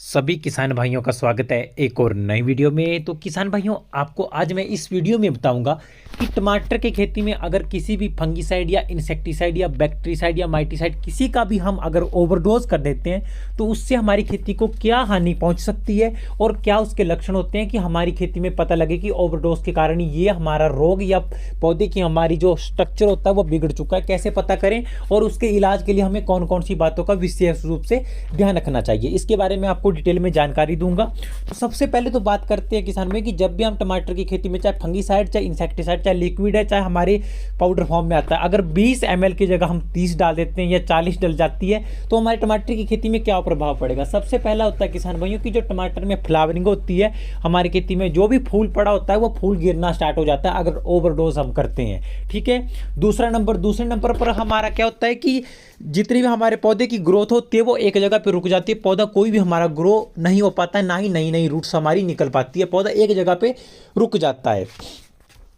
सभी किसान भाइयों का स्वागत है एक और नई वीडियो में। तो किसान भाइयों, आपको आज मैं इस वीडियो में बताऊंगा कि टमाटर की खेती में अगर किसी भी फंगीसाइड या इंसेक्टिसाइड या बैक्टीरिसाइड या माइटिसाइड किसी का भी हम अगर ओवरडोज कर देते हैं तो उससे हमारी खेती को क्या हानि पहुंच सकती है और क्या उसके लक्षण होते हैं कि हमारी खेती में पता लगे कि ओवरडोज के कारण ये हमारा रोग या पौधे की हमारी जो स्ट्रक्चर होता है वो बिगड़ चुका है, कैसे पता करें और उसके इलाज के लिए हमें कौन कौन सी बातों का विशेष रूप से ध्यान रखना चाहिए, इसके बारे में आपको डिटेल में जानकारी दूंगा। तो सबसे पहले तो बात करते हैं किसान में कि जब भी हम टमाटर की खेती में चाहे फंगीसाइड चाहे इंसेक्टिसाइड चाहे लिक्विड है चाहे हमारे पाउडर फॉर्म में आता है, अगर 20 ml की जगह हम 30 डाल देते हैं या 40 डल जाती है तो हमारे टमाटर की खेती में क्या प्रभाव पड़ेगा। सबसे पहला होता है किसान भाइयों की जो टमाटर में फ्लावरिंग होती है, हमारी खेती में जो भी फूल पड़ा होता है वो फूल गिरना स्टार्ट हो जाता है अगर ओवरडोज हम करते हैं। ठीक है। दूसरे नंबर पर हमारा क्या होता है कि जितनी भी हमारे पौधे की ग्रोथ होती है वो एक जगह पे रुक जाती है, पौधा कोई भी हमारा ग्रो नहीं हो पाता है, ना ही नई नई रूट्स हमारी निकल पाती है, पौधा एक जगह पे रुक जाता है।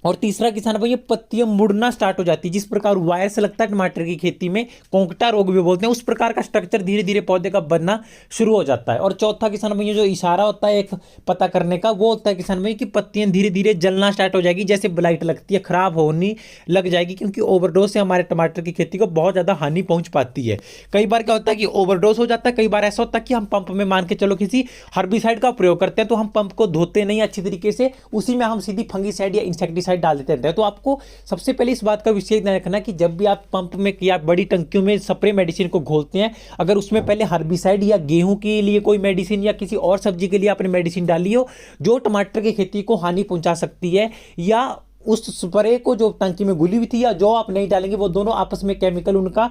और तीसरा किसान भाई, ये पत्तियां मुड़ना स्टार्ट हो जाती है, जिस प्रकार वायरस लगता है टमाटर की खेती में, कोंकटा रोग भी बोलते हैं, उस प्रकार का स्ट्रक्चर धीरे धीरे पौधे का बनना शुरू हो जाता है। और चौथा किसान भाई जो इशारा होता है एक पता करने का, वो होता है किसान भाई कि पत्तियां धीरे धीरे जलना स्टार्ट हो जाएगी, जैसे ब्लाइट लगती है, खराब होनी लग जाएगी, क्योंकि ओवरडोज से हमारे टमाटर की खेती को बहुत ज्यादा हानि पहुंच पाती है। कई बार क्या होता है कि ओवरडोज हो जाता है, कई बार ऐसा होता है कि हम पंप में मान के चलो किसी हर्बिसाइड का प्रयोग करते हैं तो हम पंप को धोते नहीं अच्छी तरीके से, उसी में हम सीधी फंगीसाइड या इंसेक्टिसाइड डाल देते हैं। तो आपको सबसे पहले इस बात का विशेष ध्यान रखना कि जब भी आप पंप में या बड़ी टंकियों में स्प्रे मेडिसिन को घोलते हैं, अगर उसमें पहले हर्बिसाइड या गेहूं के लिए कोई मेडिसिन या किसी और सब्जी के लिए आपने मेडिसिन डाली हो जो टमाटर की खेती को हानि पहुंचा सकती है, या उस स्प्रे को जो टंकी में घुली हुई थी या जो आप नहीं डालेंगे, वो दोनों आपस में केमिकल उनका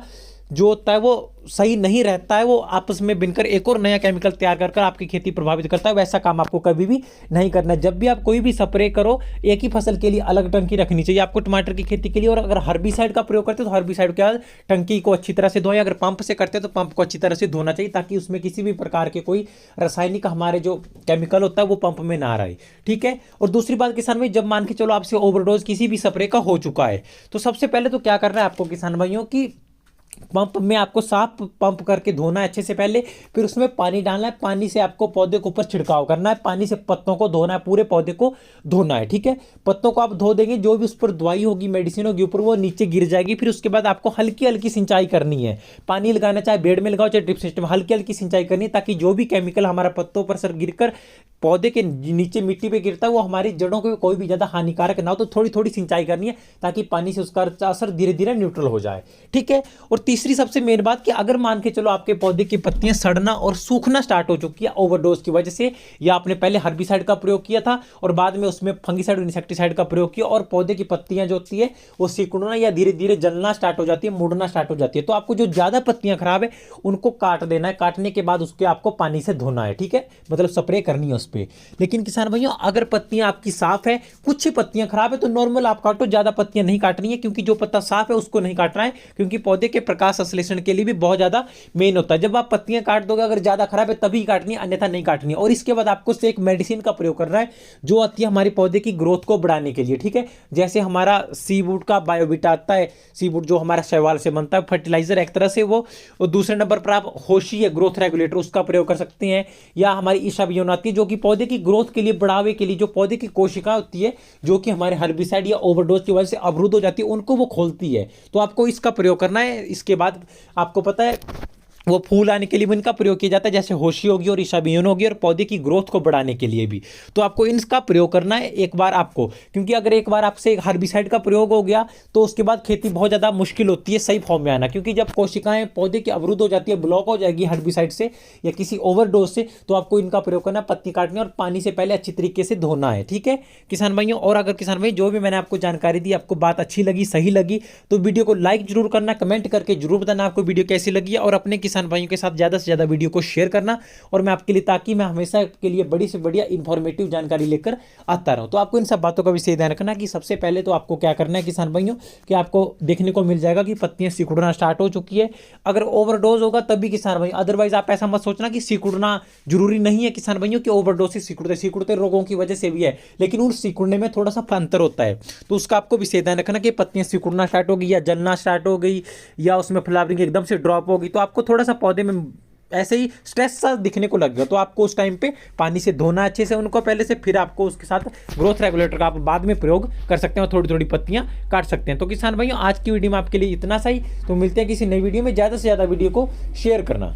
जो होता है वो सही नहीं रहता है, वो आपस में बिनकर एक और नया केमिकल तैयार कर आपकी खेती प्रभावित करता है। वैसा काम आपको कभी भी नहीं करना है। जब भी आप कोई भी स्प्रे करो, एक ही फसल के लिए अलग टंकी रखनी चाहिए आपको टमाटर की खेती के लिए। और अगर हर्बिसाइड का प्रयोग करते हो तो हर्बिसाइड के बाद टंकी को अच्छी तरह से धोएं, अगर पंप से करते हैं तो पंप को अच्छी तरह से धोना चाहिए ताकि उसमें किसी भी प्रकार के कोई रासायनिक हमारे जो केमिकल होता है वो पंप में ना रहे। ठीक है। और दूसरी बात किसान भाई, जब मान के चलो आपसे ओवरडोज किसी भी स्प्रे का हो चुका है तो सबसे पहले तो क्या करना है आपको किसान भाइयों की पंप में आपको साफ पंप करके धोना है अच्छे से पहले, फिर उसमें पानी डालना है, पानी से आपको पौधे के ऊपर छिड़काव करना है, पानी से पत्तों को धोना है, पूरे पौधे को धोना है। ठीक है। पत्तों को आप धो देंगे, जो भी उस पर दवाई होगी मेडिसिन होगी ऊपर वो नीचे गिर जाएगी। फिर उसके बाद आपको हल्की हल्की सिंचाई करनी है, पानी लगाना चाहे बेड में लगाओ चाहे ड्रिप सिस्टम, हल्की हल्की सिंचाई करनी है ताकि जो भी केमिकल हमारा पत्तों पर सर गिरकर पौधे के नीचे मिट्टी पे गिरता है वो हमारी जड़ों को कोई भी ज्यादा हानिकारक ना हो। तो थोड़ी थोड़ी सिंचाई करनी है ताकि पानी से उसका असर धीरे धीरे न्यूट्रल हो जाए। ठीक है। और तीसरी सबसे मेन बात कि अगर मान के चलो आपके पौधे की पत्तियां सड़ना और सूखना स्टार्ट हो चुकी है ओवरडोज की वजह से, या आपने पहले हर्बिसाइड का प्रयोग किया था और बाद में उसमें फंगीसाइड और इंसेक्टिसाइड का प्रयोग किया और पौधे की पत्तियां जो होती है वो सिकुड़ना या धीरे धीरे जलना स्टार्ट हो जाती है, मुड़ना स्टार्ट हो जाती है, तो आपको जो ज्यादा पत्तियां खराब है उनको काट देना है, काटने के बाद उसके आपको पानी से धोना है। ठीक है। मतलब स्प्रे करनी है उस पर। लेकिन किसान भाइयों, अगर पत्तियां आपकी साफ है, कुछ ही पत्तियां खराब है तो नॉर्मल आप काटो, ज्यादा पत्तियां नहीं काटनी है, क्योंकि जो पत्ता साफ है उसको नहीं काटना है, क्योंकि पौधे के प्रकाश संश्लेषण के लिए भी बहुत ज्यादा मेन होता है। जब आप पत्तियां काट दोगे अगर ज्यादा खराब है तभी काटनी है, अन्यथा नहीं काटनी है। और इसके बाद आपको एक मेडिसिन का प्रयोग करना है जो आती है हमारी पौधे की ग्रोथ को बढ़ाने के लिए। ठीक है। जैसे हमारा सीवुड का बायोविटा आता है, सीवुड जो हमारा शैवाल से बनता है, फर्टिलाइजर एक तरह से वो। और दूसरे नंबर पर आप होशी है ग्रोथ रेगुलेटर, उसका प्रयोग कर सकते हैं। या हमारी ईशाबियोन आती है जो कि पौधे की ग्रोथ के लिए, बढ़ावे के लिए, जो पौधे की कोशिका होती है जो कि हमारे हर्बिसाइड या ओवरडोज की वजह से अवरुद्ध हो जाती है उनको वो खोलती है, तो आपको इसका प्रयोग करना है। इसके बाद आपको पता है वो फूल आने के लिए भी इनका प्रयोग किया जाता है, जैसे होशी होगी और ईशाबियोन होगी, और पौधे की ग्रोथ को बढ़ाने के लिए भी। तो आपको इनका प्रयोग करना है एक बार आपको, क्योंकि अगर एक बार आपसे हर्बिसाइड का प्रयोग हो गया तो उसके बाद खेती बहुत ज़्यादा मुश्किल होती है सही फॉर्म में आना, क्योंकि जब कोशिकाएं पौधे की अवरुद्ध हो जाती है, ब्लॉक हो जाएगी हर्बिसाइड से या किसी ओवरडोज से, तो आपको इनका प्रयोग करना है, पत्ती काटनी और पानी से पहले अच्छी तरीके से धोना है। ठीक है किसान भाइयों। और अगर किसान भाई जो भी मैंने आपको जानकारी दी आपको बात अच्छी लगी, सही लगी, तो वीडियो को लाइक जरूर करना, कमेंट करके जरूर बताना आपको वीडियो कैसी लगी, और अपने किसान भाइयों के साथ ज्यादा से ज्यादा वीडियो को शेयर करना और मैं आपके लिए, ताकि मैं हमेशा के लिए बड़ी से बढ़िया इंफॉर्मेटिव जानकारी लेकर आता रहूं। तो आपको इन सब बातों का विशेष ध्यान रखना कि सबसे पहले तो आपको क्या करना है किसान भाइयों कि आपको देखने को मिल जाएगा कि पत्तियां सिकुड़ना स्टार्ट हो चुकी है। अगर ओवरडोज होगा तभी किसान भाई, अदरवाइज आप ऐसा मत सोचना कि सिकुड़ना जरूरी नहीं है किसान भाइयों कि ओवरडोज से सिकुड़ते रोगों की वजह से भी है, लेकिन उन सिकुड़ने में थोड़ा सा अंतर होता है, तो उसका आपको विशेष ध्यान रखना कि पत्तियां सिकुड़ना स्टार्ट हो गई या जलना स्टार्ट हो गई या उसमें फ्लावरिंग एकदम से ड्रॉप हो गई, तो आपको थोड़ा सा पौधे में ऐसे ही स्ट्रेस सा दिखने को लगेगा, तो आपको उस टाइम पे पानी से धोना अच्छे से उनको पहले से, फिर आपको उसके साथ ग्रोथ रेगुलेटर का आप बाद में प्रयोग कर सकते हैं और थोड़ी थोड़ी पत्तियां काट सकते हैं। तो किसान भाइयों आज की वीडियो में आपके लिए इतना सा ही, तो मिलते हैं किसी नई वीडियो में। ज़्यादा से ज़्यादा वीडियो को शेयर करना।